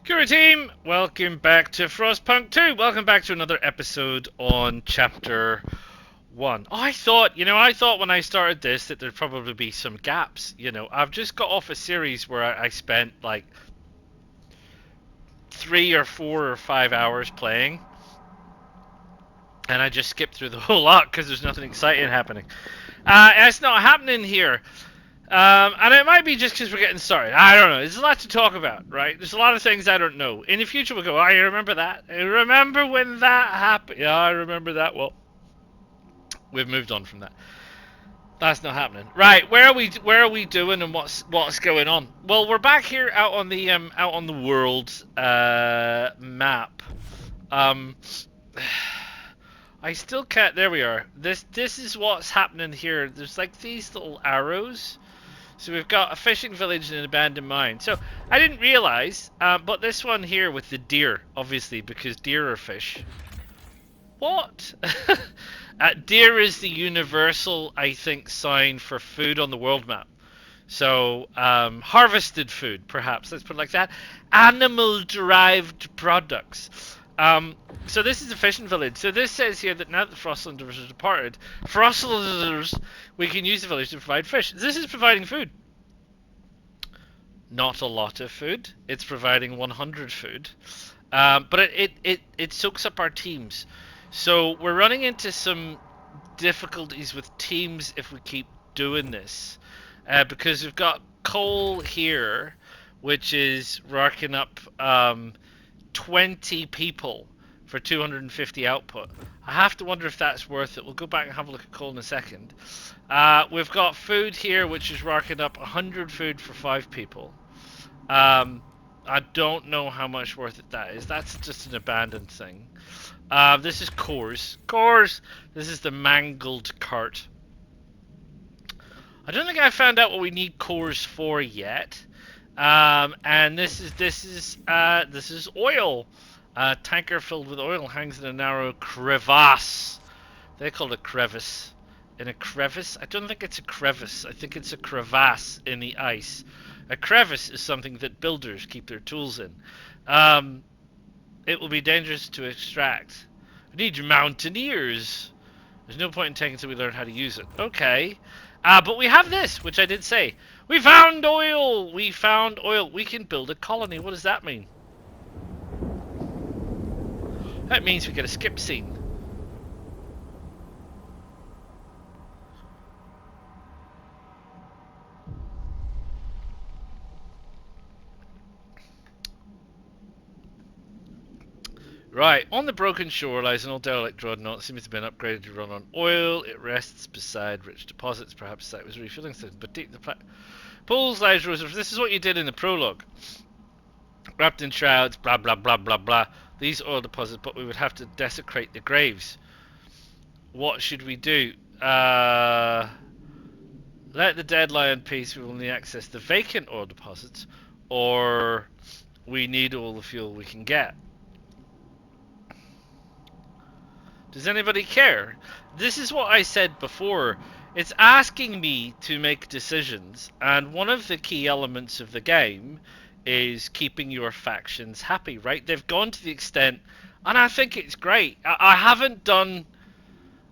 Kura team, welcome back to Frostpunk 2. Welcome back to another episode on Chapter 1. I thought when I started this that there'd probably be some gaps. I've just got off a series where I spent like 3 or 4 or 5 hours playing. And I just skipped through the whole lot because there's nothing exciting happening. It's not happening here. And it might be just because we're getting started. I don't know. There's a lot to talk about, right? There's a lot of things I don't know. In the future, we'll go, I remember that. I remember when that happened. Yeah, I remember that. Well, we've moved on from that. That's not happening. Right, where are we doing and what's going on? Well, we're back here out on the world map. I still can't. There we are. This is what's happening here. There's like these little arrows. So we've got a fishing village and an abandoned mine. So I didn't realize, but this one here with the deer, obviously, because deer are fish. What? Deer is the universal, I think, sign for food on the world map. So harvested food, perhaps. Let's put it like that. Animal-derived products. So this is a fishing village. So this says here that now that the Frostlanders are departed, Frostlanders, we can use the village to provide fish. This is providing food. Not a lot of food. It's providing 100 food. But it soaks up our teams. So we're running into some difficulties with teams if we keep doing this. Because we've got coal here, which is racking up 20 people for 250 output. I have to wonder if that's worth it. We'll go back and have a look at coal in a second. We've got food here, which is racking up 100 food for 5 people. I don't know how much worth it that is. That's just an abandoned thing. This is cores. Cores! This is the mangled cart. I don't think I found out what we need cores for yet. And this is oil. A tanker filled with oil hangs in a narrow crevasse. They call it a crevice. In a crevice? I don't think it's a crevice. I think it's a crevasse in the ice. A crevice is something that builders keep their tools in. It will be dangerous to extract. We need mountaineers. There's no point in taking until we learn how to use it. Okay. But we have this, which I did say. We found oil! We found oil. We can build a colony. What does that mean? That means we get a skip scene. Right, on the broken shore lies an old derelict dreadnought that seems to have been upgraded to run on oil. It rests beside rich deposits. Perhaps that was refilling things, but deep the pools lies rows of. This is what you did in the prologue. Wrapped in shrouds, blah blah blah blah blah. These oil deposits, but we would have to desecrate the graves. What should we do? Let the dead lie in peace. We will only access the vacant oil deposits, or we need all the fuel we can get. Does anybody care? This is what I said before. It's asking me to make decisions, and one of the key elements of the game is keeping your factions happy, right? They've gone to the extent, and I think it's great. I haven't done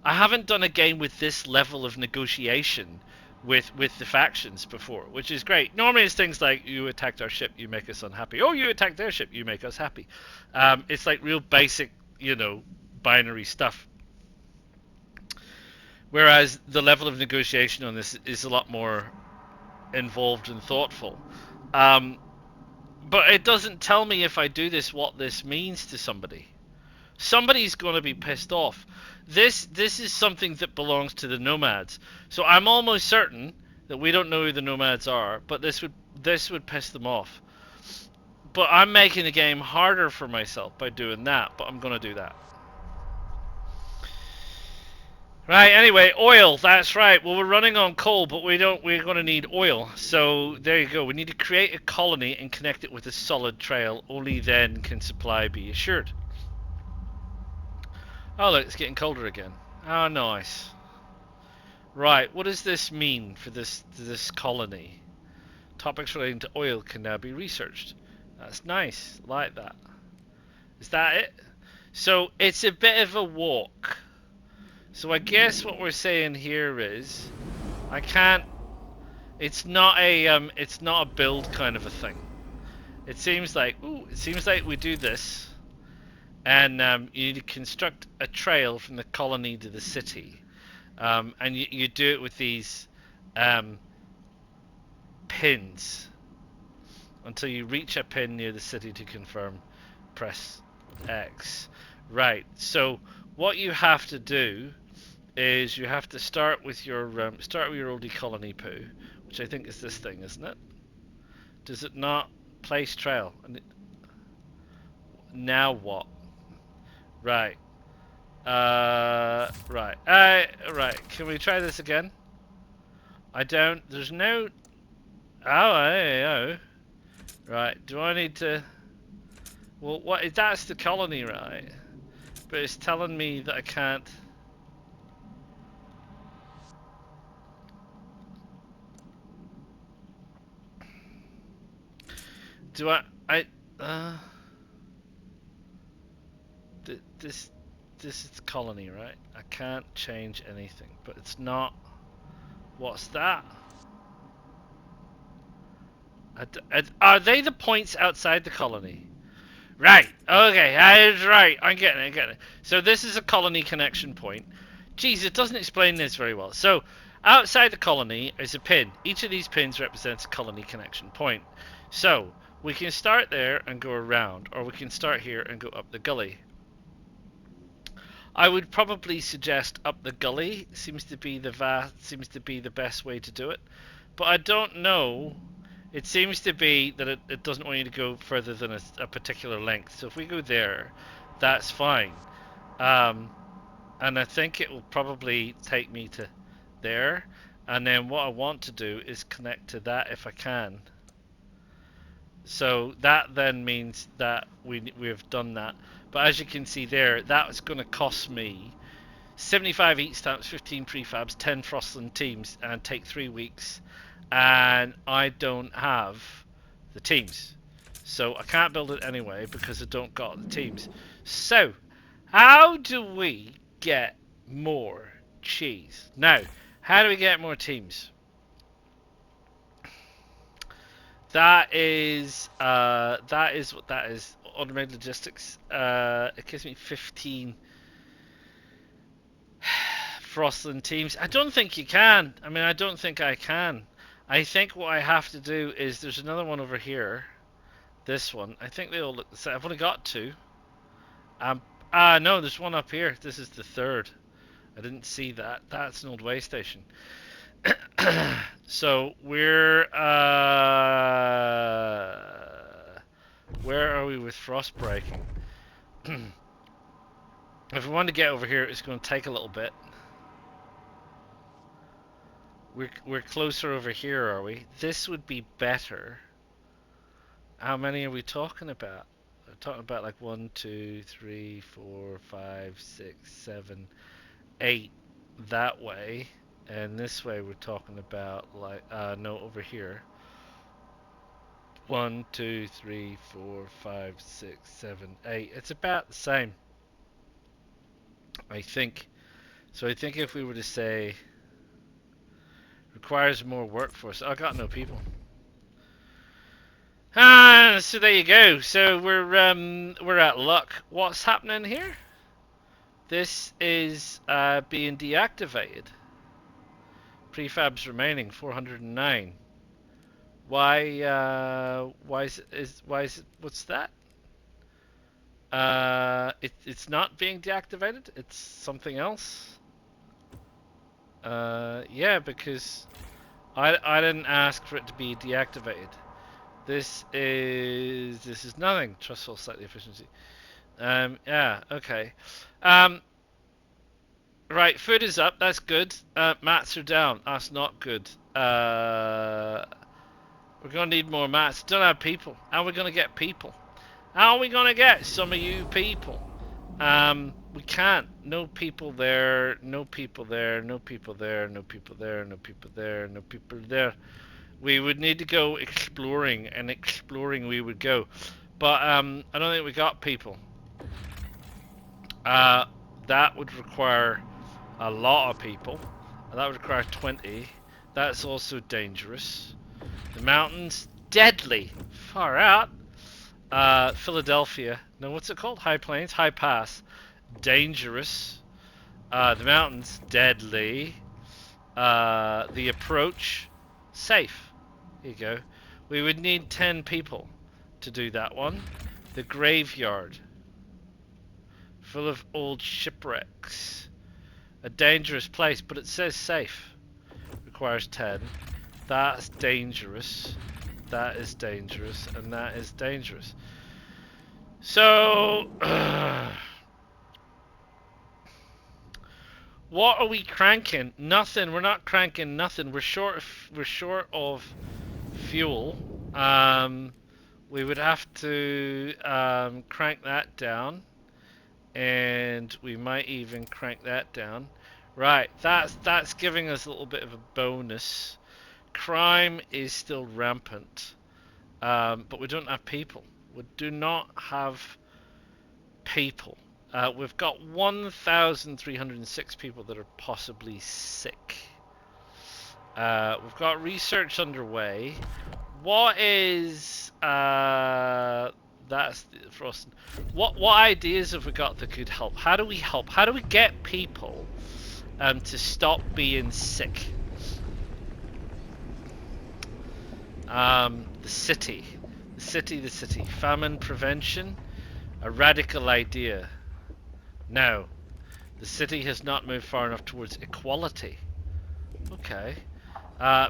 a game with this level of negotiation with the factions before, which is great. Normally it's things like, you attacked our ship, you make us unhappy. Oh, you attacked their ship, you make us happy. It's like real basic, binary stuff. Whereas the level of negotiation on this is a lot more involved and thoughtful. But it doesn't tell me if I do this what this means to somebody. Somebody's going to be pissed off. This is something that belongs to the nomads. So I'm almost certain that we don't know who the nomads are, but this would piss them off. But I'm making the game harder for myself by doing that, but I'm going to do that. Right, anyway, oil, that's right. Well, we're running on coal, but we're going to need oil. So there you go. We need to create a colony and connect it with a solid trail. Only then can supply be assured. Oh, look, it's getting colder again. Oh, nice. Right, what does this mean for this colony? Topics relating to oil can now be researched. That's nice. Like that. Is that it? So it's a bit of a walk. So I guess what we're saying here is I can't. It's not a build kind of a thing. It seems like we do this, and you need to construct a trail from the colony to the city, and you do it with these pins until you reach a pin near the city to confirm. Press X. Right. So what you have to do is you have to start with your oldie colony poo, which I think is this thing, isn't it? Does it not place trail? Now what? Right. Right. Right. Can we try this again? I don't. There's no. Oh. Right. Do I need to? Well, what? That's the colony, right? But it's telling me that I can't. Do I? This is the colony, right? I can't change anything, but it's not. What's that? Are they the points outside the colony? Right. Okay. That's right. I'm getting it. So this is a colony connection point. Geez, it doesn't explain this very well. So outside the colony is a pin. Each of these pins represents a colony connection point. So we can start there and go around, or we can start here and go up the gully. I would probably suggest up the gully. Seems to be the best way to do it. But I don't know. It seems to be that it doesn't want you to go further than a particular length. So if we go there, that's fine. And I think it will probably take me to there. And then what I want to do is connect to that if I can. So that then means that we've done that. But as you can see there, that's going to cost me 75 each stamps, 15 prefabs, 10 Frostland teams, and take 3 weeks. And I don't have the teams. So I can't build it anyway because I don't got the teams. So, how do we get more cheese? Now, how do we get more teams? That is what that is. Automated logistics. It gives me 15 Frostland teams. I don't think you can. I mean, I don't think I can. I think what I have to do is there's another one over here. This one. I think they all look the same. I've only got 2. No, there's one up here. This is the 3rd. I didn't see that. That's an old way station. So we're where are we with frost breaking? If we want to get over here, it's going to take a little bit. We're closer over here, are we? This would be better. How many are we talking about? We're talking about like 1, 2, 3, 4, 5, 6, 7, 8 that way. And this way we're talking about like no, over here. 1, 2, 3, 4, 5, 6, 7, 8. It's about the same, I think. So I think if we were to say requires more workforce, I got no people. So there you go. So we're at luck. What's happening here? This is being deactivated. Prefabs remaining 409. Why is it what's that? It's not being deactivated. It's something else. Yeah, because I didn't ask for it to be deactivated. This is nothing. Trustful slightly efficiency. Yeah, okay. Right, food is up. That's good. Mats are down. That's not good. We're gonna need more mats. Don't have people. How are we gonna get people? How are we gonna get some of you people? We can't. No people there. No people there. No people there. No people there. No people there. No people there. We would need to go exploring, and exploring we would go. But I don't think we got people. That would require a lot of people. And that would require 20. That's also dangerous. The mountains, deadly. Far out. Philadelphia. No, what's it called? High Plains? High Pass. Dangerous. The mountains, deadly. The approach, safe. Here you go. We would need 10 people to do that one. The graveyard. Full of old shipwrecks. A dangerous place, but it says safe. Requires 10. That's dangerous. That is dangerous. And that is dangerous. So... what are we cranking? Nothing. We're not cranking nothing. We're short of fuel. We would have to crank that down. And we might even crank that down. Right, that's giving us a little bit of a bonus. Crime is still rampant, but we don't have people. We do not have people. We've got 1,306 people that are possibly sick. We've got research underway. What is that's the frost. What ideas have we got that could help? How do we help? How do we get people to stop being sick? The city. Famine prevention. A radical idea. No. The city has not moved far enough towards equality. Okay.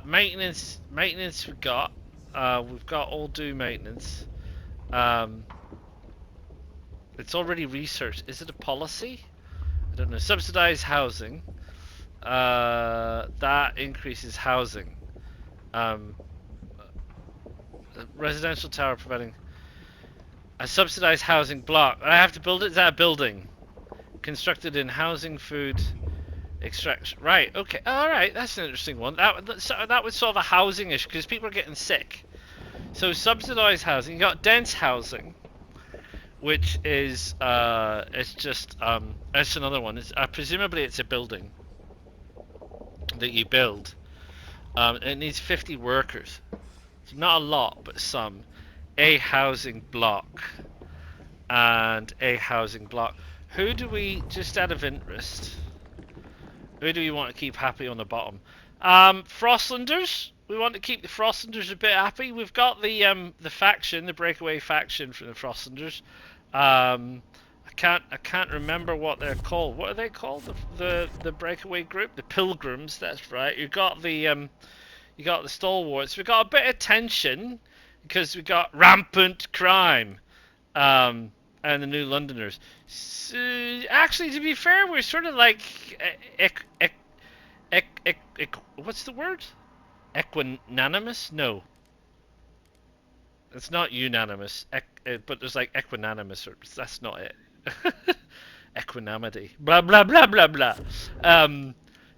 Maintenance we've got all due maintenance. It's already researched. Is it a policy? I don't know. Subsidized housing. That increases housing. Residential tower providing a subsidized housing block. I have to build it. Is that a building? Constructed in housing, food, extraction. Right. Okay. All right. That's an interesting one. That would solve a housing issue because people are getting sick. So subsidized housing. You got dense housing, which is it's just it's another one. It's presumably it's a building that you build. It needs 50 workers. So not a lot, but some. A housing block and a housing block. Who do we, just out of interest, who do we want to keep happy on the bottom? Frostlanders. We want to keep the Frostlanders a bit happy. We've got the faction, the breakaway faction from the Frostlanders. I can't remember what they're called. What are they called? The breakaway group, the Pilgrims. That's right. You got the stalwarts. We got a bit of tension because we got rampant crime, and the New Londoners. So, actually, to be fair, we're sort of like what's the word? Equanimous? No, it's not unanimous. But there's like equanimous, or that's not it. Equanimity. Blah blah blah blah blah.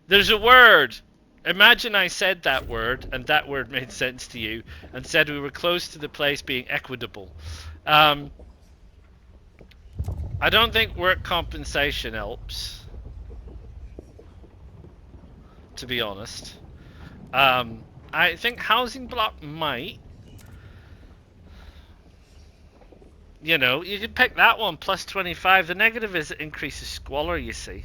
There's a word. Imagine I said that word, and that word made sense to you, and said we were close to the place being equitable. I don't think work compensation helps, to be honest. I think housing block might. You know, you could pick that one, plus 25. The negative is it increases squalor, you see.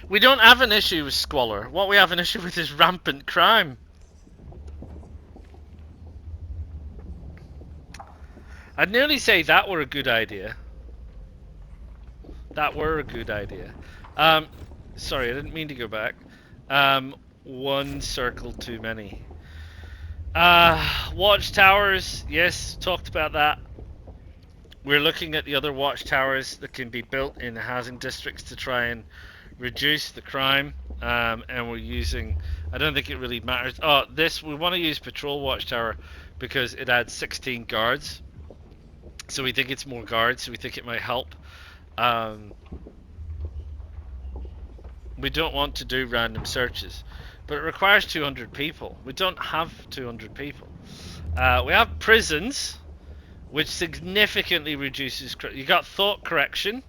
We don't have an issue with squalor. What we have an issue with is rampant crime. I'd nearly say that were a good idea. That were a good idea. Sorry, I didn't mean to go back. One circle too many. Watchtowers, yes, talked about that. We're looking at the other watchtowers that can be built in the housing districts to try and reduce the crime, and we're using, I don't think it really matters. Oh, this, we want to use patrol watchtower because it adds 16 guards, so we think it's more guards, so we think it might help. We don't want to do random searches, but it requires 200 people. We don't have 200 people. We have prisons, which significantly reduces. You got thought correction,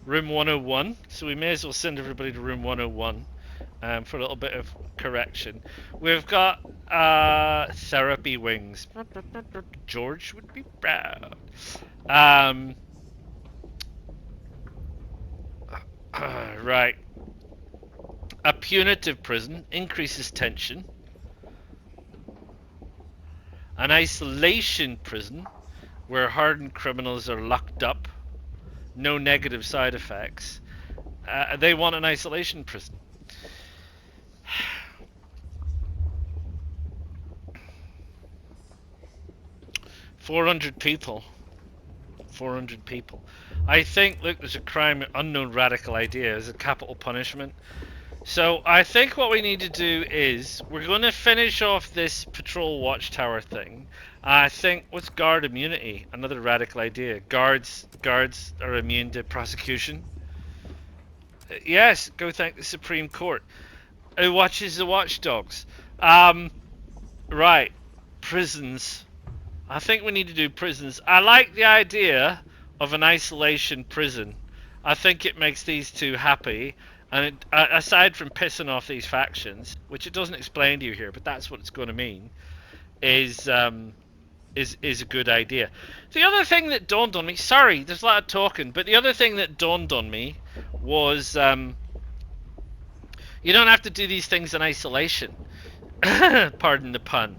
room 101. So we may as well send everybody to room 101 for a little bit of correction. We've got therapy wings. George would be proud. Right. A punitive prison increases tension. An isolation prison where hardened criminals are locked up. No negative side effects. They want an isolation prison. 400 people. 400 people. I think, look, there's a crime, unknown radical idea. There's a capital punishment. So I think what we need to do is we're going to finish off this patrol watchtower thing. I think what's guard immunity? Another radical idea. Guards are immune to prosecution. Yes, go thank the Supreme Court. Who watches the watchdogs? Right, prisons. I think we need to do prisons. I like the idea of an isolation prison. I think it makes these two happy. And aside from pissing off these factions, which it doesn't explain to you here, but that's what it's going to mean, is a good idea. The other thing that dawned on me, sorry, there's a lot of talking, but the other thing that dawned on me was you don't have to do these things in isolation. Pardon the pun.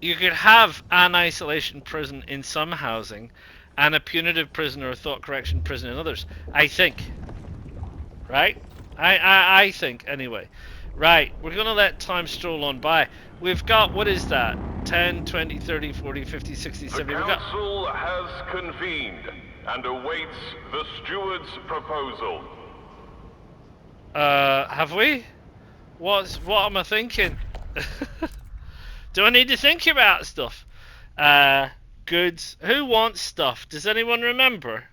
You could have an isolation prison in some housing and a punitive prison or a thought correction prison in others. I think. Right? I think, anyway. Right, we're going to let time stroll on by. We've got, what is that? 10, 20, 30, 40, 50, 60, 70. The council has convened and awaits the steward's proposal. Have we? What am I thinking? Do I need to think about stuff? Goods. Who wants stuff? Does anyone remember?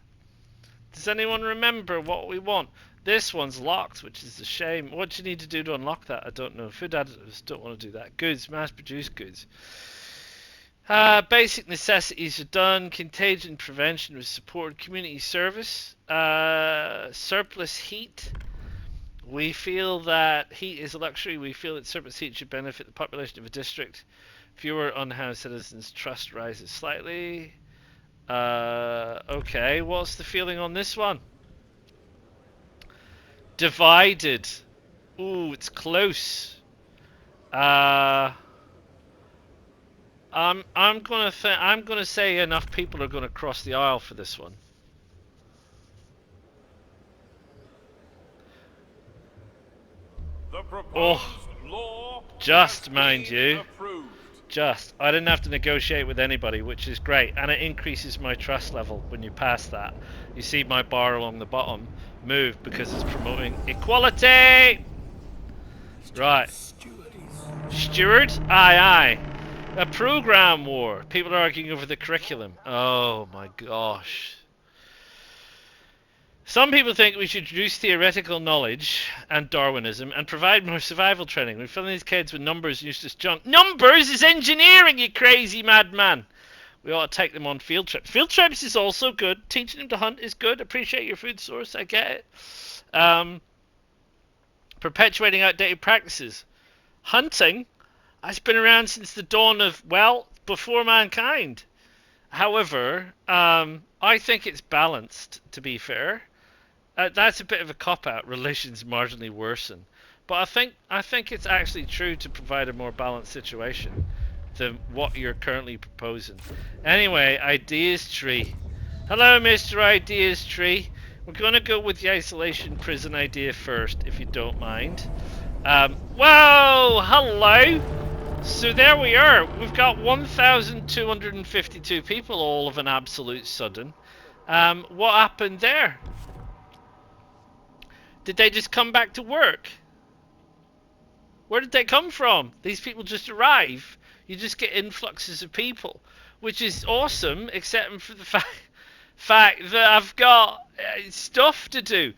Does anyone remember what we want? This one's locked, which is a shame. What do you need to do to unlock that? I don't know. Food additives, don't want to do that. Goods, mass-produced goods. Basic necessities are done. Contagion prevention was supported. Community service. Surplus heat. We feel that heat is a luxury. We feel that surplus heat should benefit the population of a district. Fewer unhoused citizens. Trust rises slightly. Okay, what's the feeling on this one? Divided. Ooh, it's close. I'm gonna say enough people are gonna cross the aisle for this one. The proposed law just mind you. approved. Just. I didn't have to negotiate with anybody, which is great. And it increases my trust level when you pass that. You see my bar along the bottom move because it's promoting equality! Right. Steward? Aye, aye. A program war. People are arguing over the curriculum. Oh my gosh. Some people think we should reduce theoretical knowledge and Darwinism and provide more survival training. We're filling these kids with numbers and useless junk. Numbers is engineering, you crazy madman! We ought to take them on field trips. Field trips is also good. Teaching them to hunt is good. Appreciate your food source, I get it. Perpetuating outdated practices. Hunting has been around since the dawn of, well, before mankind. However, I think it's balanced, to be fair. That's a bit of a cop-out. Relations marginally worsen. But I think it's actually true to provide a more balanced situation than what you're currently proposing. Anyway, Ideas Tree. Hello, Mr. Ideas Tree. We're going to go with the isolation prison idea first, if you don't mind. Whoa! Hello! So there we are. We've got 1,252 people all of an absolute sudden. What happened there? Did they just come back to work? Where did they come from? These people just arrive. You just get influxes of people, which is awesome, except for the fact that I've got stuff to do.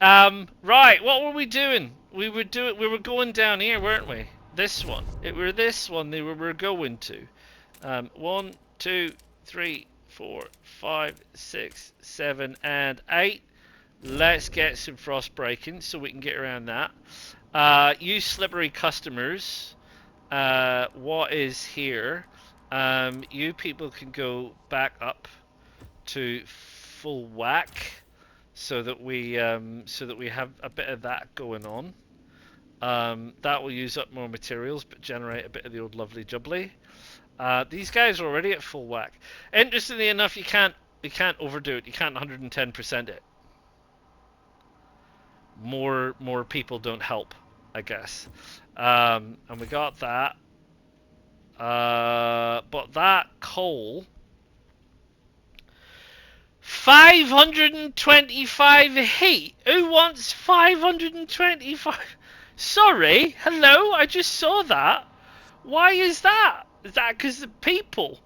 Right, what were we doing? We were going down here, weren't we? This one. It were this one they were going to. 1, 2, 3, 4, 5, 6, 7, and 8. Let's get some frost breaking so we can get around that. Use slippery customers. What is here? You people can go back up to full whack so that we have a bit of that going on. That will use up more materials but generate a bit of the old lovely jubbly. These guys are already at full whack. Interestingly enough, you can't overdo it. You can't 110% it. More people don't help, I guess. And we got that. But that coal, 525 heat. Who wants 525? Sorry, hello. I just saw that. Why is that? Is that because the people?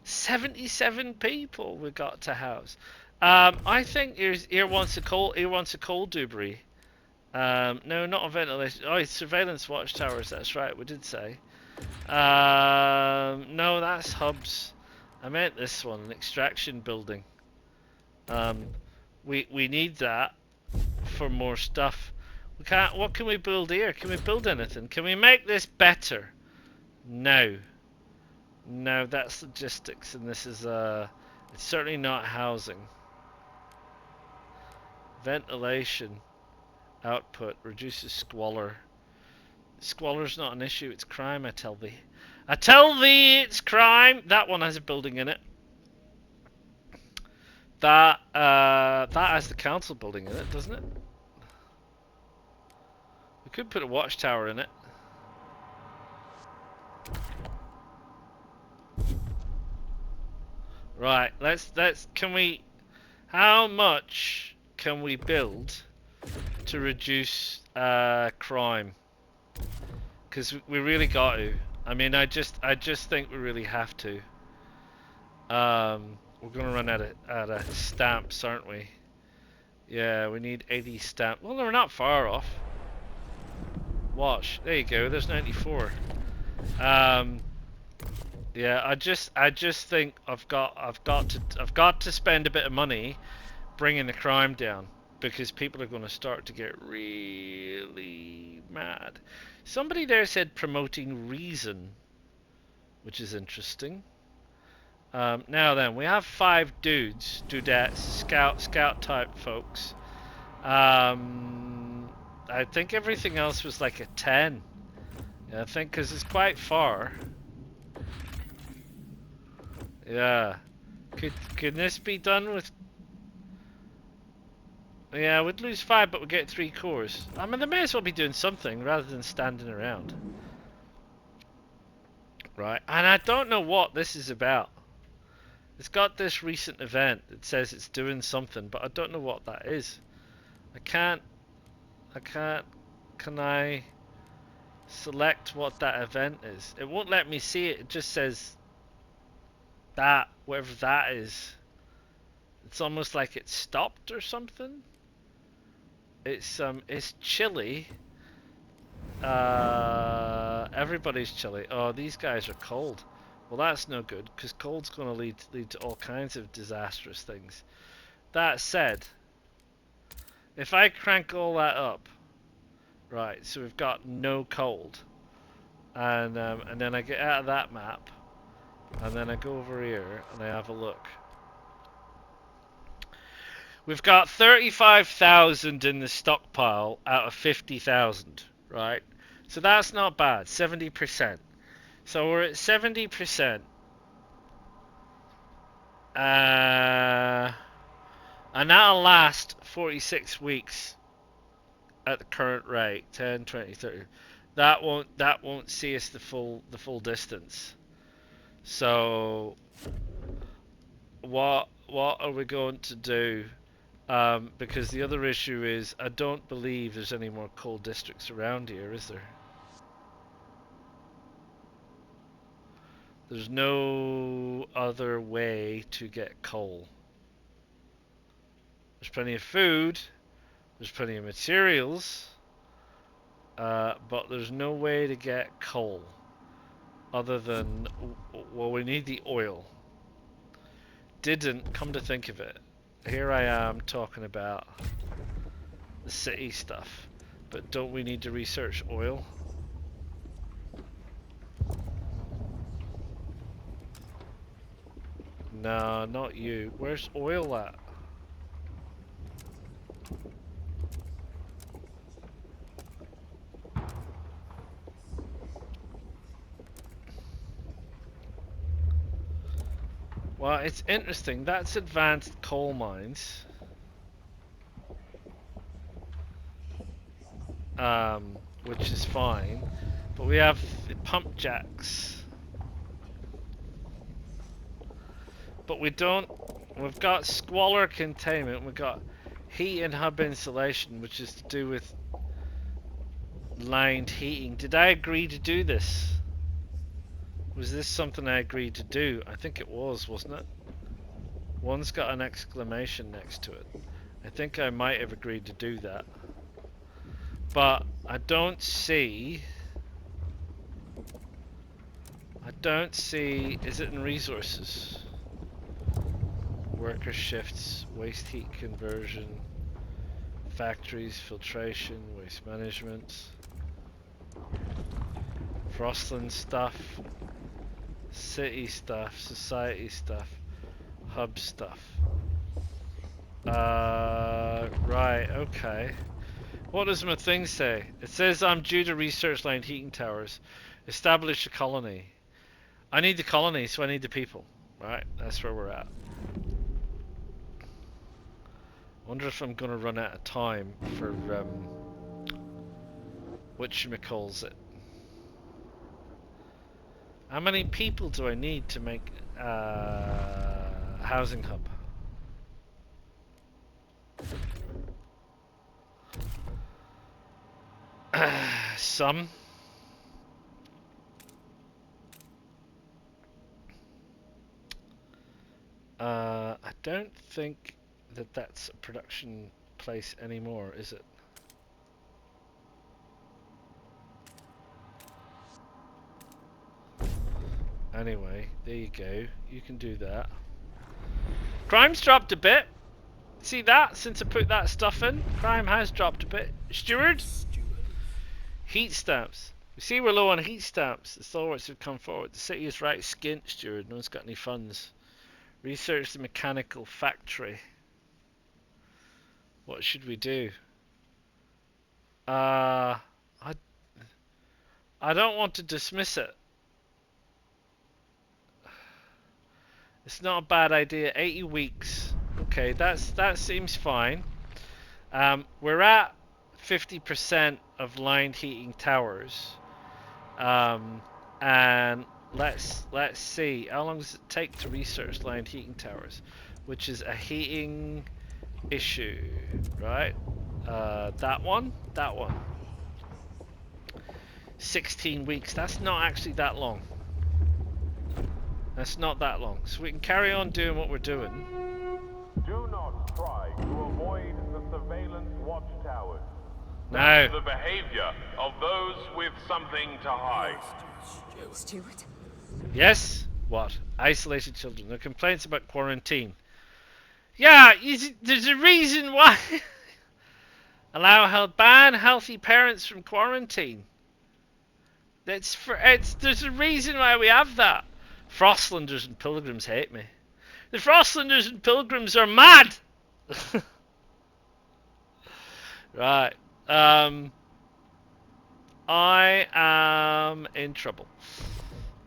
77 people we got to house. I think here wants a coal. Here wants a coal debris. No, not a ventilation. Oh, it's surveillance watchtowers. That's right. We did say. No, that's hubs. I meant this one, an extraction building. We need that for more stuff. We can't. What can we build here? Can we build anything? Can we make this better? No. No, that's logistics, and this is it's certainly not housing. Ventilation output reduces squalor. Squalor's not an issue, it's crime, I tell thee. I tell thee it's crime! That one has a building in it. That has the council building in it, doesn't it? We could put a watchtower in it. Right, can we, how much can we build to reduce crime? Because we really got to. I mean, I just think we really have to. We're gonna run out of stamps, aren't we? Yeah, we need 80 stamps. Well, we're not far off. Watch, there you go. There's 94. Yeah, I just think I've got to spend a bit of money bringing the crime down, because people are going to start to get really mad. Somebody there said promoting reason, which is interesting. Now then, we have 5 dudettes, scout type folks. I think everything else was like a 10. Yeah, I think because it's quite far. Yeah. Could this be done with? Yeah, we'd lose 5, but we'd get 3 cores. I mean, they may as well be doing something rather than standing around. Right, and I don't know what this is about. It's got this recent event that says it's doing something, but I don't know what that is. Can I select what that event is? It won't let me see it, it just says that, whatever that is. It's almost like it stopped or something. It's chilly. Everybody's chilly. Oh, these guys are cold. Well, that's no good, because cold's going to lead to all kinds of disastrous things. That said, if I crank all that up, right, so we've got no cold, and then I get out of that map, and then I go over here and I have a look. We've got 35,000 in the stockpile out of 50,000, right? So that's not bad, 70%. So we're at 70%. And that'll last 46 weeks at the current rate, 10, 20, 30. That won't see us the full distance. So what are we going to do? Because the other issue is I don't believe there's any more coal districts around here, is there? There's no other way to get coal. There's plenty of food, There's plenty of materials, but there's no way to get coal. Other than, well, we need the oil. Come to think of it. Here I am talking about the city stuff. But don't we need to research oil? No, not you. Where's oil at? Well, it's interesting. That's advanced coal mines. Which is fine. But we have the pump jacks. But we don't... We've got squalor containment. We've got heat and hub insulation, which is to do with lined heating. Did I agree to do this? Was this something I agreed to do? I think it was, wasn't it? One's got an exclamation next to it. I think I might have agreed to do that. But I don't see... Is it in resources? Worker shifts, waste heat conversion, factories, filtration, waste management, Frostland stuff, city stuff, society stuff, hub stuff. Right, okay. What does my thing say? It says I'm due to research lined heating towers. Establish a colony. I need the colony, so I need the people. Right, that's where we're at. Wonder if I'm gonna run out of time for whatchamacalls it. How many people do I need to make a housing hub? Some. I don't think that that's a production place anymore, is it? Anyway, there you go. You can do that. Crime's dropped a bit. See that? Since I put that stuff in, crime has dropped a bit. Steward? Heat stamps. We see we're low on heat stamps. The stalwarts have come forward. The city is right skint, Steward. No one's got any funds. Research the mechanical factory. What should we do? I don't want to dismiss it. It's not a bad idea. 80 weeks. Okay, that seems fine. We're at 50% of lined heating towers. And let's see. How long does it take to research lined heating towers? Which is a heating issue, right? That one. 16 weeks. That's not actually that long. That's not that long. So we can carry on doing what we're doing. Do not try to avoid the surveillance watchtowers. No. The behavior of those with something to hide. Stuart? Yes? What? Isolated children. No complaints about quarantine. Yeah, there's a reason why. Ban healthy parents from quarantine. There's a reason why we have that. Frostlanders and pilgrims hate me. The Frostlanders and pilgrims are mad. Right. I am in trouble.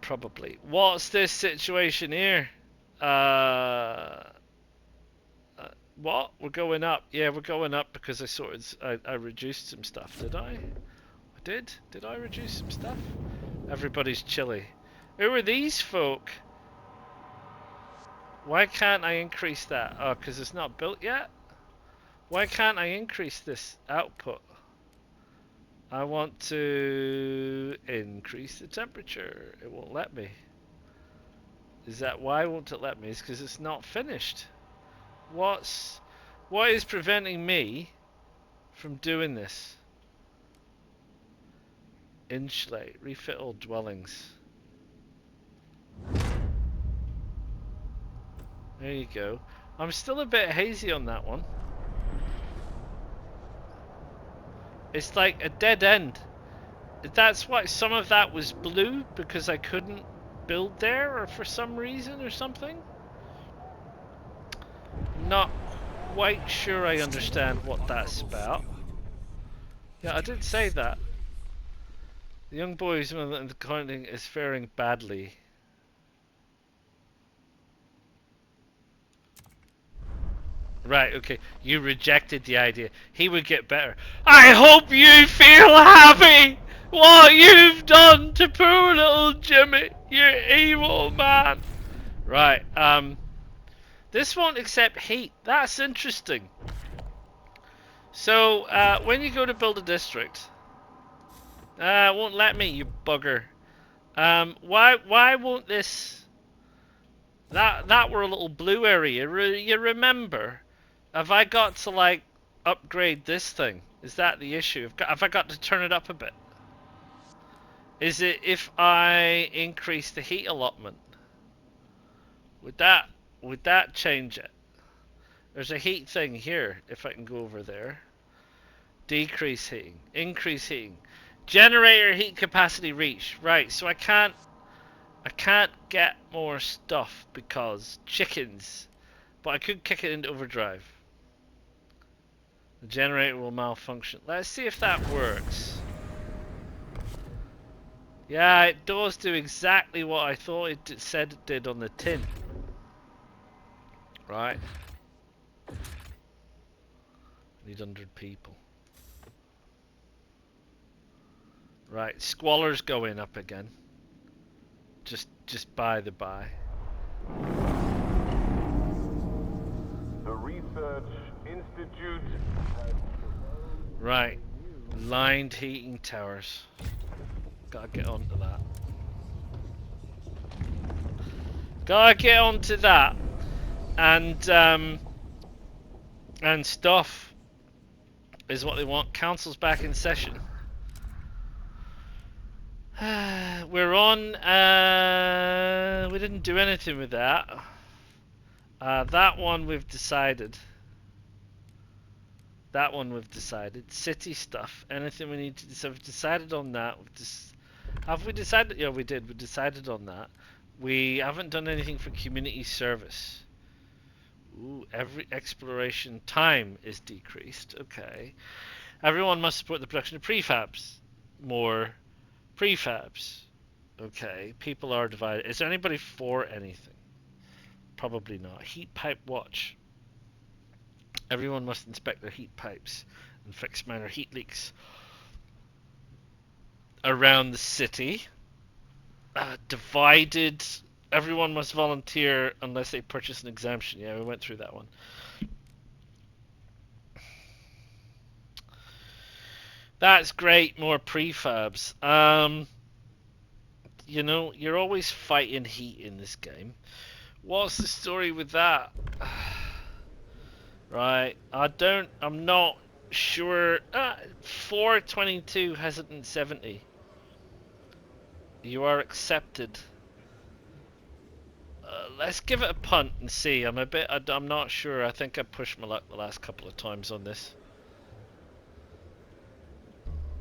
Probably. What's this situation here? What? We're going up. Yeah, we're going up because I reduced some stuff. Did I? I did? Did I reduce some stuff? Everybody's chilly. Who are these folk? Why can't I increase that? Oh, because it's not built yet? Why can't I increase this output? I want to increase the temperature. It won't let me. Is that why won't it let me? It's because it's not finished. What is preventing me from doing this? Insulate, refit all dwellings. There you go. I'm still a bit hazy on that one. It's like a dead end. That's why some of that was blue, because I couldn't build there, or for some reason or something. Not quite sure I understand what that's about. Yeah, I did say that. The young boy who's in the counting is faring badly. Right, okay. You rejected the idea. He would get better. I hope you feel happy! What you've done to poor little Jimmy! You evil man! Right, this won't accept heat. That's interesting. So, when you go to build a district... it won't let me, you bugger. Why won't this... That were a little blue area. You remember? Have I got to, like, upgrade this thing? Is that the issue? Have I got to turn it up a bit? Is it if I increase the heat allotment? Would that change it? There's a heat thing here, if I can go over there. Decrease heating. Increase heating. Generator heat capacity reached. Right, so I can't get more stuff because chickens. But I could kick it into overdrive. The generator will malfunction. Let's see if that works. Yeah, it does do exactly what I thought it said it did on the tin. Right. Need 100 people. Right, squalor's going up again. Just by the by. The Research Institute. Right, lined heating towers. Gotta get onto that. Gotta get onto that, and stuff is what they want. Council's back in session. We're on. We didn't do anything with that. That one we've decided. That one we've decided. City stuff. Anything we need to. So we've decided on that. Have we decided? Yeah, we did. We decided on that. We haven't done anything for community service. Ooh, every exploration time is decreased. Okay. Everyone must support the production of prefabs. More prefabs. Okay. People are divided. Is there anybody for anything? Probably not. Heat pipe watch. Everyone must inspect their heat pipes and fix minor heat leaks around the city. Divided. Everyone must volunteer unless they purchase an exemption. Yeah, we went through that one. That's great. More prefabs. You know, you're always fighting heat in this game. What's the story with that? Right. I'm not sure. 422 hesitant 70. You are accepted. Let's give it a punt and see. I'm not sure. I think I pushed my luck the last couple of times on this.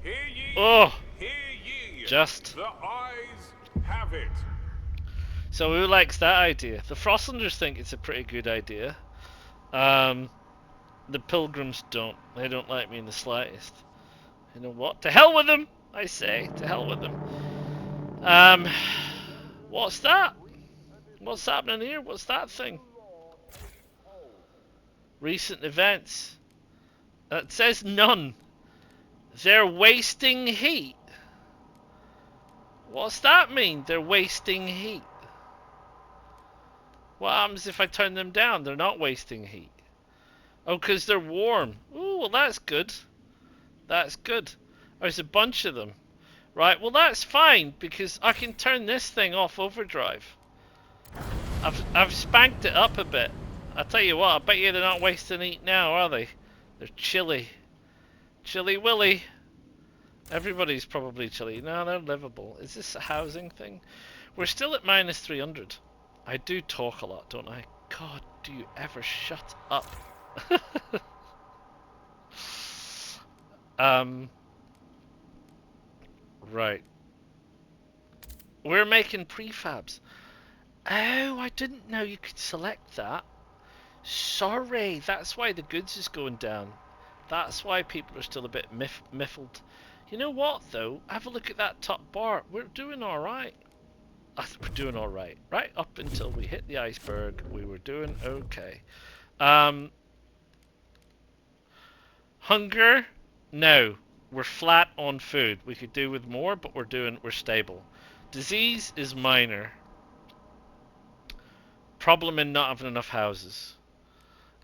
Hear ye, Oh! hear ye. Just. The eyes have it. So who likes that idea? The Frostlanders think it's a pretty good idea. The Pilgrims don't. They don't like me in the slightest. You know what? To hell with them! I say. To hell with them. What's that? What's happening here? What's that thing? Recent events. It says none. They're wasting heat. What's that mean? They're wasting heat. What happens if I turn them down? They're not wasting heat. Oh, because they're warm. Ooh, well that's good. That's good. There's a bunch of them. Right, well that's fine, because I can turn this thing off overdrive. I've spanked it up a bit. I tell you what, I bet you they're not wasting heat now, are they? They're chilly. Chilly Willy. Everybody's probably chilly. No, they're livable. Is this a housing thing? We're still at minus 300. I do talk a lot, don't I? God, do you ever shut up? Right. We're making prefabs. Oh, I didn't know you could select that. Sorry, that's why the goods is going down. That's why people are still a bit miffled. You know what, though? Have a look at that top bar. We're doing alright. We're doing alright. Right up until we hit the iceberg, we were doing okay. Hunger? No. We're flat on food. We could do with more, but we're stable. Disease is minor. Problem in not having enough houses.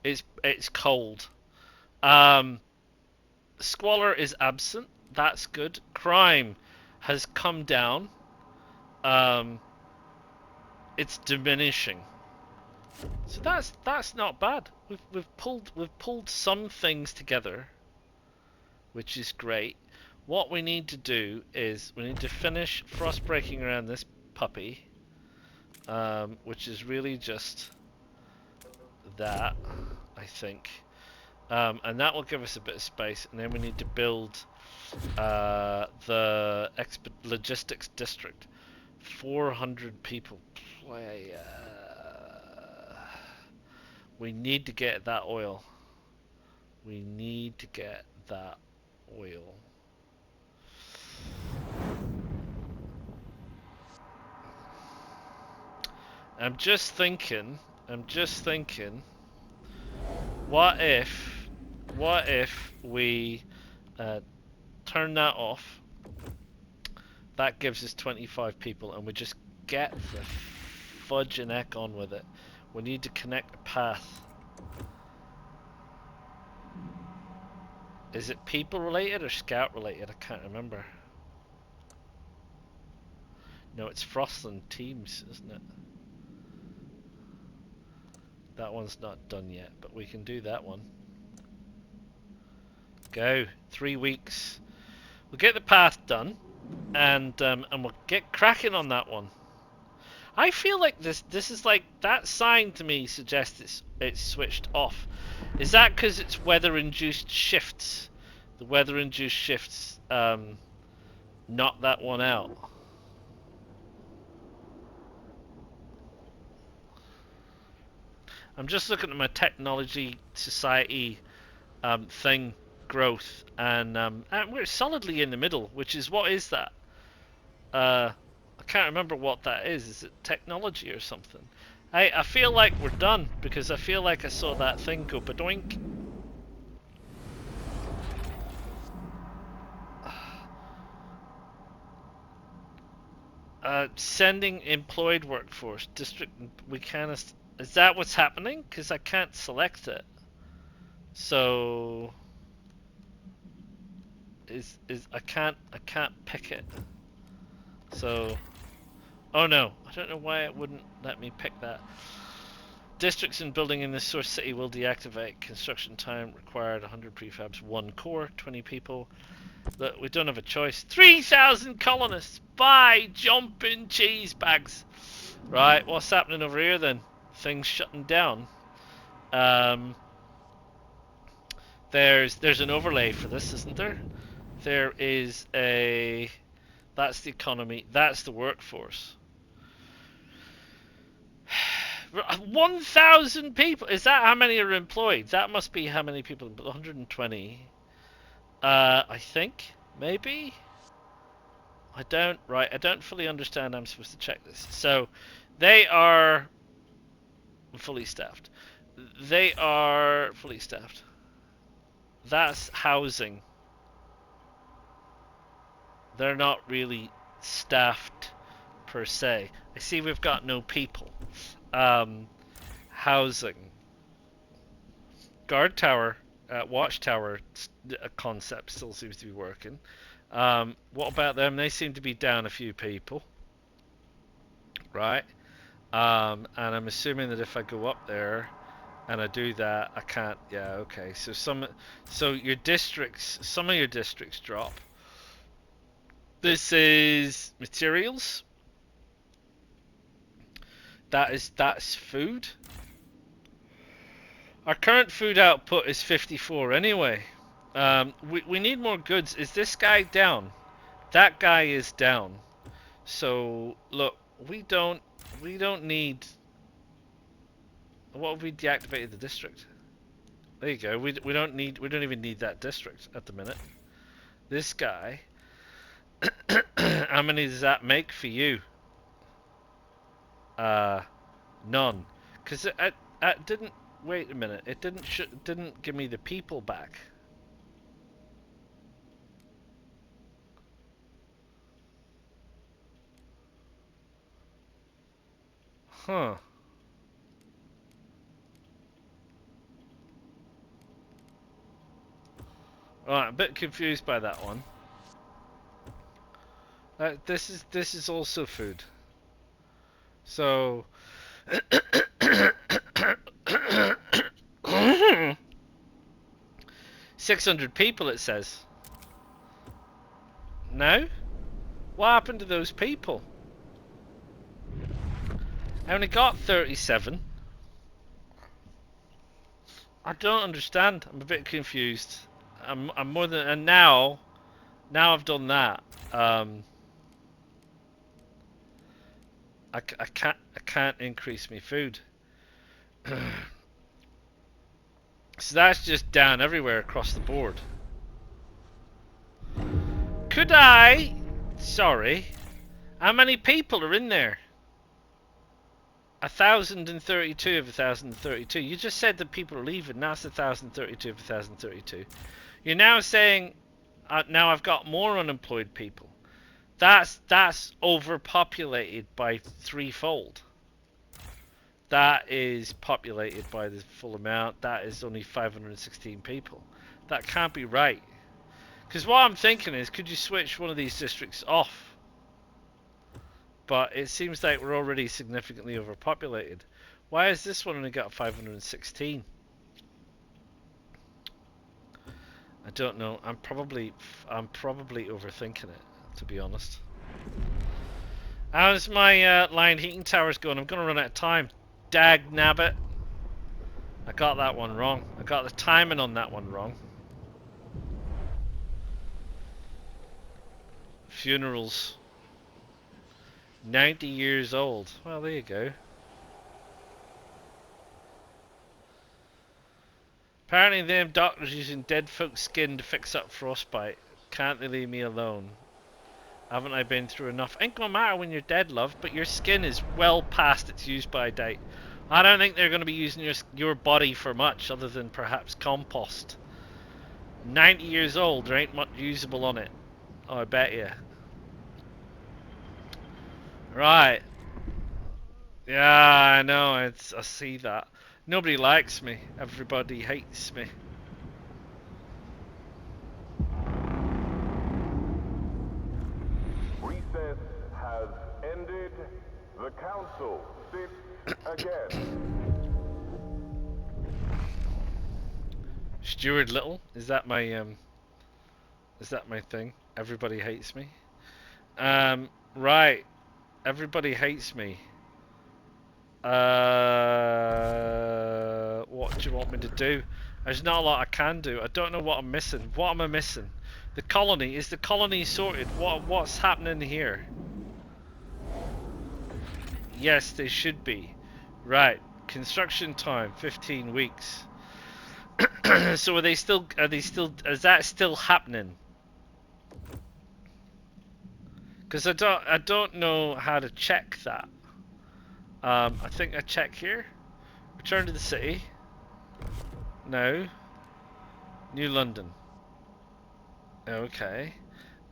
It's cold. Squalor is absent. That's good. Crime has come down. It's diminishing. So that's not bad. We've pulled some things together, which is great. What we need to do is we need to finish frost breaking around this puppy, which is really just that, I think. And that will give us a bit of space, and then we need to build the logistics district. 400 people. We need to get that oil. We need to get that oil. I'm just thinking, what if we turn that off? That gives us 25 people, and we just get the fudge and heck on with it. We need to connect a path. Is it people related or scout related? I can't remember. No, it's Frostland Teams, isn't it? That one's not done yet, but we can do that one. Go. 3 weeks. We'll get the path done, and we'll get cracking on that one. I feel like this is like that sign to me suggests it's switched off. Is that because it's weather-induced shifts? The weather-induced shifts knock that one out. I'm just looking at my technology society thing growth, and we're solidly in the middle. Which is, what is that? I can't remember what that is. Is it technology or something? I feel like we're done, because I feel like I saw that thing go badoink. Sending employed workforce district. We can't. Is that what's happening? Because I can't select it. So I can't pick it. So, oh no, I don't know why it wouldn't let me pick that. Districts and building in the source city will deactivate. Construction time required 100 prefabs, 1 core, 20 people. Look, we don't have a choice. 3,000 colonists. Buy jumping cheese bags. Right, what's happening over here then? Things shutting down. There's an overlay for this, isn't there? There is a. That's the economy. That's the workforce. 1,000 people. Is that how many are employed? That must be how many people. 120. I think maybe. I don't fully understand. I'm supposed to check this. So, they are fully staffed. They are fully staffed. That's housing. They're not really staffed per se. I see we've got no people. Housing. Guard tower, watchtower concept still seems to be working. What about them? They seem to be down a few people. Right? And I'm assuming that if I go up there, and I do that, I can't. Yeah, okay. So some of your districts drop. This is materials. That's food. Our current food output is 54 anyway. We need more goods. Is this guy down? That guy is down. So look, we don't need. What if we deactivated the district? There you go. We don't even need that district at the minute. This guy. How many does that make for you? None. Because it didn't. Wait a minute. It didn't give me the people back. Huh. Alright, a bit confused by that one. This is also food. So 600 people it says. No? What happened to those people? I only got 37. I don't understand. I'm a bit confused. I'm more than, and now I've done that. I can't increase my food. So that's just down everywhere across the board. Could I? Sorry. How many people are in there? 1,032 of 1,032. You just said that people are leaving. Now it's 1,032 of 1,032. You're now saying, now I've got more unemployed people. That's overpopulated by threefold. That is populated by the full amount. That is only 516 people. That can't be right. Because what I'm thinking is, could you switch one of these districts off? But it seems like we're already significantly overpopulated. Why has this one only got 516? I don't know. I'm probably overthinking it, to be honest. How's my line heating towers going? I'm gonna run out of time. Dag nabbit. I got that one wrong. I got the timing on that one wrong. Funerals. 90 years old. Well, there you go. Apparently them doctors using dead folks' skin to fix up frostbite. Can't they leave me alone? Haven't I been through enough? Ain't gonna matter when you're dead, love, but your skin is well past its use by date. I don't think they're gonna be using your body for much other than perhaps compost. 90 years old, there ain't much usable on it. Oh, I bet you. Right. Yeah, I know. I see that. Nobody likes me. Everybody hates me. Recess has ended. The council sits again. Stuart Little? Is that my thing? Everybody hates me. Right. Everybody hates me. What do you want me to do? There's not a lot I can do. I don't know what I'm missing. What am I missing? The colony. Is the colony sorted? What's happening here? Yes, they should be. Right. Construction time, 15 weeks. So is that still happening? Because I don't know how to check that. I think I check here. Return to the city. No. New London. Okay.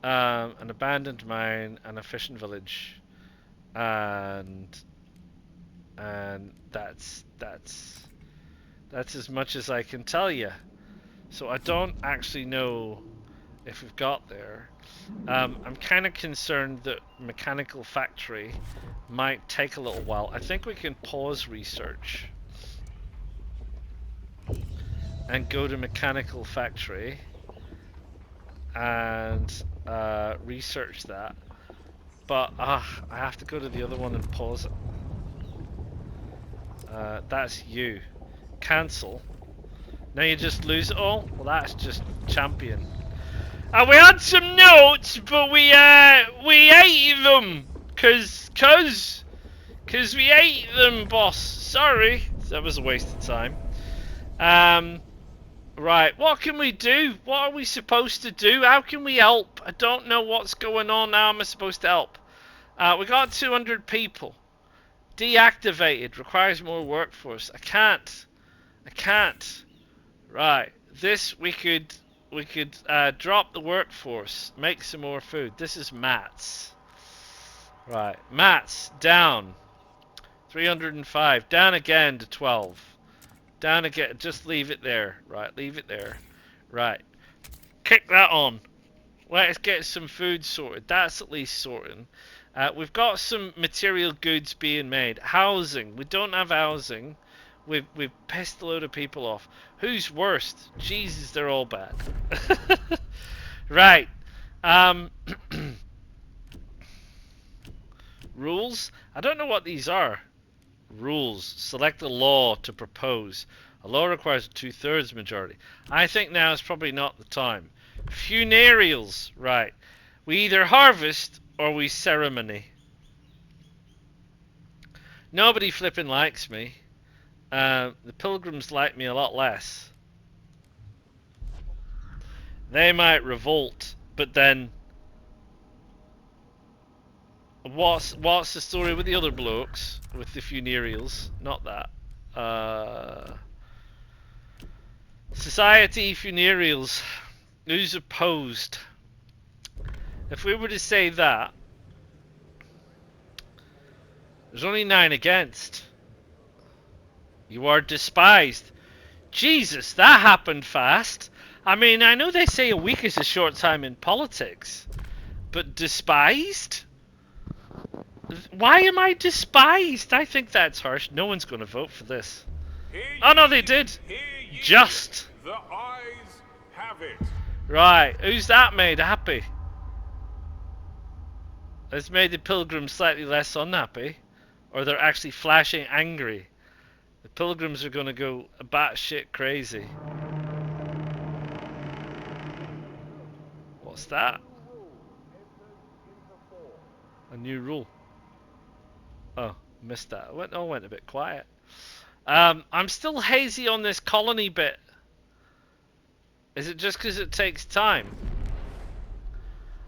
An abandoned mine and a fishing village. And that's as much as I can tell you. So I don't actually know if we've got there. I'm kind of concerned that mechanical factory might take a little while. I think we can pause research. and go to mechanical factory and research that. But I have to go to the other one and pause it. That's you. Cancel. Now you just lose it all? Well, that's just champion. We had some notes, but we ate them. Cause we ate them, boss. Sorry. That was a waste of time. Right, what can we do? What are we supposed to do? How can we help? I don't know what's going on. How am I supposed to help? We got 200 people. Deactivated. Requires more workforce. I can't. Right. This we could drop the workforce. Make some more food. This is mats. Right. Mats down. 305. Down again to 12. Down again. Just leave it there. Right. Leave it there. Right. Kick that on. Let's get some food sorted. That's at least sorting. We've got some material goods being made. Housing. We don't have housing. We've pissed a load of people off. Who's worst? Jesus, they're all bad. Right. Rules? I don't know what these are. Rules. Select a law to propose. A law requires a 2/3 majority. I think now is probably not the time. Funerals. Right. We either harvest or we ceremony. Nobody flipping likes me. The pilgrims like me a lot less. They might revolt, but then what's the story with the other blokes with the funerals? Not that. Society funerals. Who's opposed? If we were to say that, there's only 9 against. You are despised. Jesus, that happened fast. I mean, I know they say a week is a short time in politics, but despised? Why am I despised? I think that's harsh. No one's going to vote for this. Oh no, they did. Just. The eyes have it. Right, who's that made happy? It's made the pilgrims slightly less unhappy, or they're actually flashing angry. The pilgrims are going to go batshit crazy. What's that? A new rule. Oh, missed that. Went a bit quiet. I'm still hazy on this colony bit. Is it just because it takes time?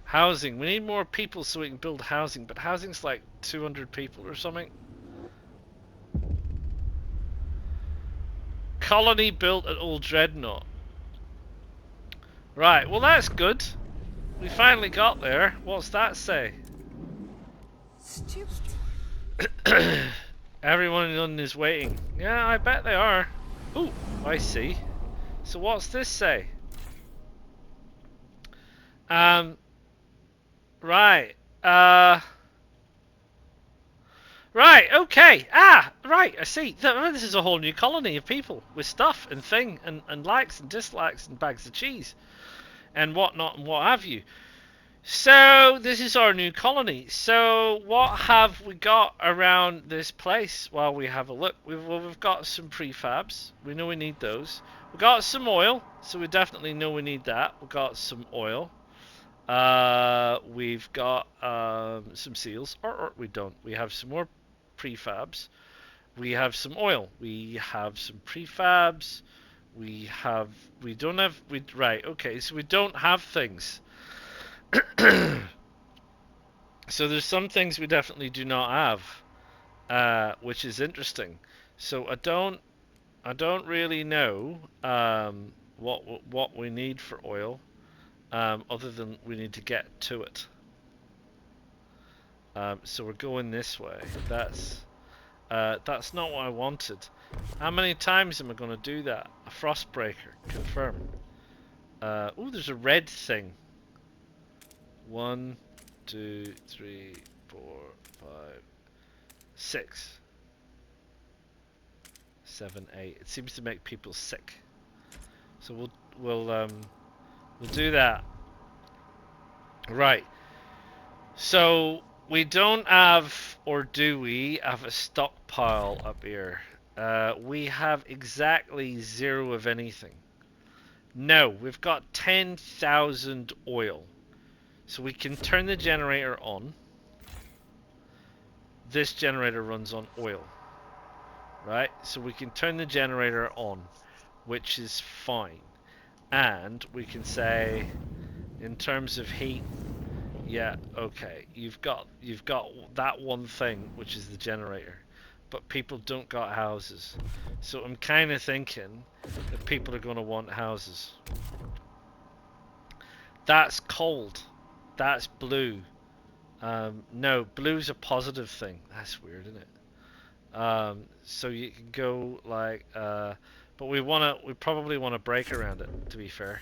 Housing. We need more people so we can build housing, but housing's like 200 people or something. Colony built at Old Dreadnought. Right, well that's good. We finally got there. What's that say? Stupid. Everyone in London is waiting. Yeah, I bet they are. Ooh, I see. So what's this say? Right. Right, okay. Right, I see. This is a whole new colony of people with stuff and thing and likes and dislikes and bags of cheese and whatnot and what have you. So, this is our new colony. So, what have we got around this place? Well, we have a look. We've got some prefabs. We know we need those. We've got some oil, so we definitely know we need that. We've got some oil. We've got some seals. Or we don't. We have some more prefabs. We have some oil. We have some prefabs. Right, okay, so we don't have things. So there's some things we definitely do not have, which is interesting. So I don't really know what we need for oil, other than we need to get to it. So we're going this way. That's not what I wanted. How many times am I going to do that? A frostbreaker. Confirm. Ooh, there's a red thing. 1, 2, 3, 4, 5, 6, 7, 8. It seems to make people sick. So we'll do that. Right. So we don't have, or do we have a stockpile up here? We have exactly 0 of anything. No, we've got 10,000 oil. So we can turn the generator on. This generator runs on oil. Right? So we can turn the generator on, which is fine. And we can say, in terms of heat, yeah, okay, you've got that one thing, which is the generator, but people don't got houses. So I'm kind of thinking that people are going to want houses. That's cold. That's blue. No, blue's a positive thing. That's weird, isn't it? So you can go like, but we probably wanna break around it, to be fair.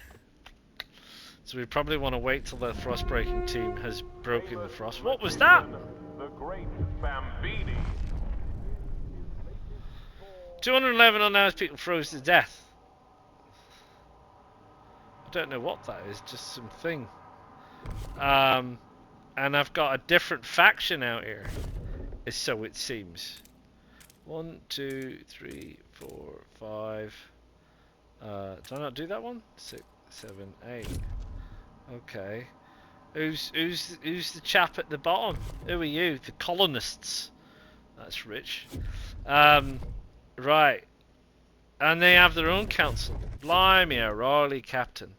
So we probably want to wait till the frost breaking team has broken the frost. What was that? The Great Bambini. 211 unannounced people froze to death. I don't know what that is, just some thing. And I've got a different faction out here, so it seems. 1, 2, 3, 4, 5. Did I not do that one? 6, 7, 8. Okay. Who's the chap at the bottom? Who are you? The colonists. That's rich. Right. And they have their own council. Blimey, O'Reilly Captain.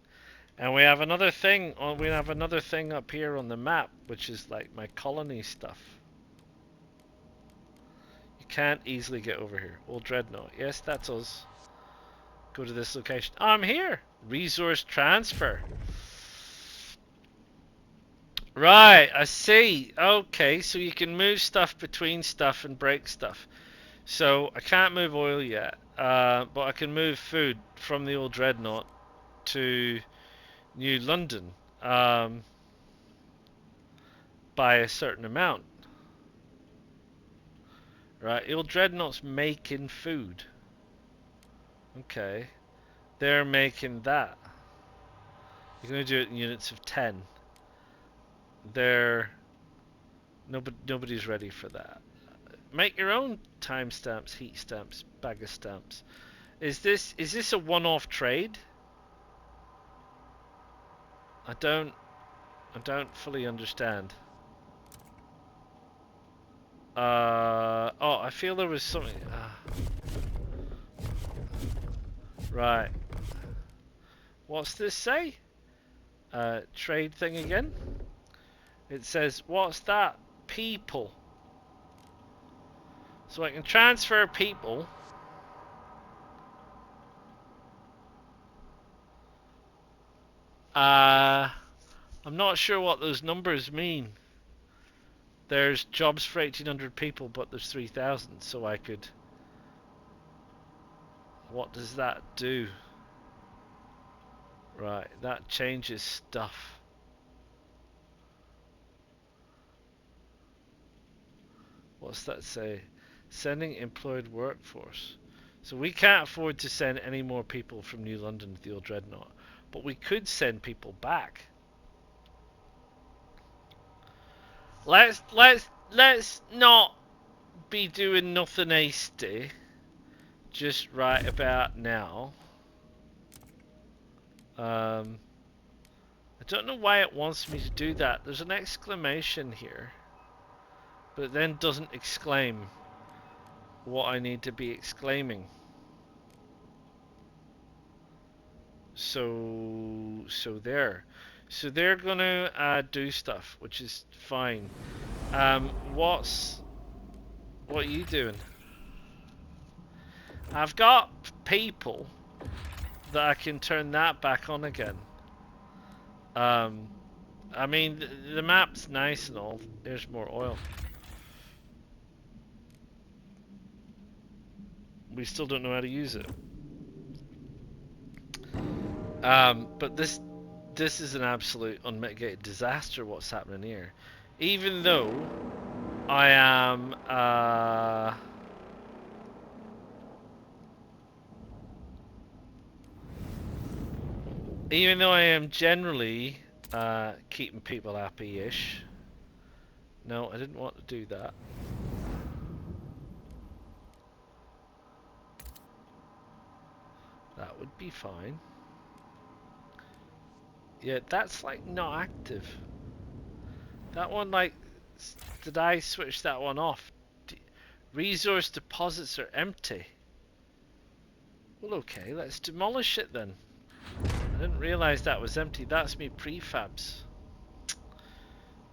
And we have another thing. We have another thing up here on the map, which is like my colony stuff. You can't easily get over here. Old Dreadnought. Yes, that's us. Go to this location. I'm here. Resource transfer. Right, I see. Okay, so you can move stuff between stuff and break stuff. So I can't move oil yet, but I can move food from the old Dreadnought to New London by a certain amount. Right, the old Dreadnought's making food. Okay, they're making that. You're going to do it in units of 10. Nobody's ready for that. Make your own timestamps, heat stamps, bag of stamps. Is this a one-off trade? I don't fully understand. Oh, I feel there was something. Right. What's this say? Trade thing again? It says, what's that? People. So I can transfer people. I'm not sure what those numbers mean. There's jobs for 1,800 people, but there's 3,000, so I could... What does that do? Right, that changes stuff. What's that say? Sending employed workforce. So we can't afford to send any more people from New London to the old Dreadnought, but we could send people back. Let's not be doing nothing hasty just right about now. I don't know why it wants me to do that. There's an exclamation here, but it then doesn't exclaim what I need to be exclaiming. So they're gonna do stuff, which is fine. What are you doing? I've got people that I can turn that back on again. I mean, the map's nice and all. There's more oil. We still don't know how to use it. But this is an absolute unmitigated disaster what's happening here. Even though I am Even though I am generally keeping people happy-ish. No, I didn't want to do that. That would be fine. Yeah, that's like not active. That one, like, did I switch that one off? Resource deposits are empty. Well, okay, let's demolish it then. I didn't realize that was empty. That's me prefabs.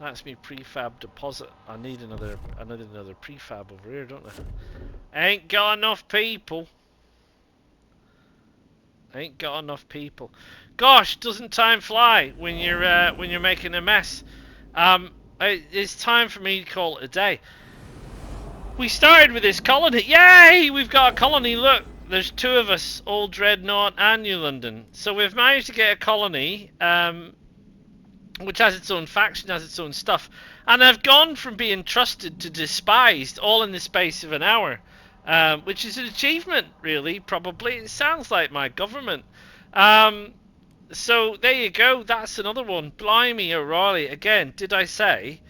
That's me prefab deposit. I need another prefab over here, don't I? Ain't got enough people. Ain't got enough people. Gosh, doesn't time fly when you're making a mess? It's time for me to call it a day. We started with this colony. Yay! We've got a colony. Look, there's two of us, Old Dreadnought and New London. So we've managed to get a colony, which has its own faction, has its own stuff. And I've gone from being trusted to despised all in the space of an hour. Which is an achievement, really, probably. It sounds like my government. So there you go. That's another one. Blimey O'Reilly. Again, did I say?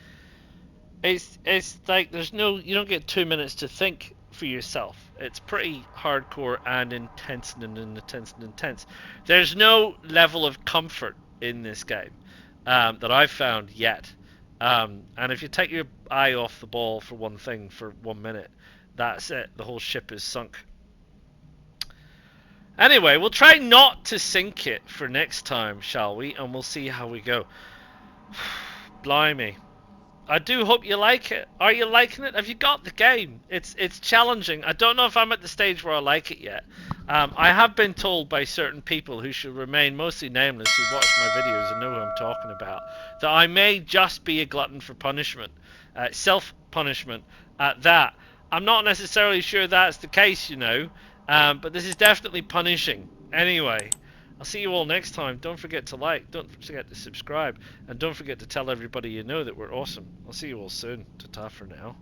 It's like there's no, you don't get 2 minutes to think for yourself. It's pretty hardcore and intense and intense and intense. There's no level of comfort in this game that I've found yet. And if you take your eye off the ball for one thing for 1 minute, that's it. The whole ship is sunk. Anyway, we'll try not to sink it for next time, shall we? And we'll see how we go. Blimey. I do hope you like it. Are you liking it? Have you got the game? It's challenging. I don't know if I'm at the stage where I like it yet. I have been told by certain people who should remain mostly nameless, who watch my videos and know who I'm talking about, that I may just be a glutton for punishment. Self-punishment at that. I'm not necessarily sure that's the case, you know. But this is definitely punishing. Anyway, I'll see you all next time. Don't forget to like, don't forget to subscribe, and don't forget to tell everybody you know that we're awesome. I'll see you all soon. Ta-ta for now.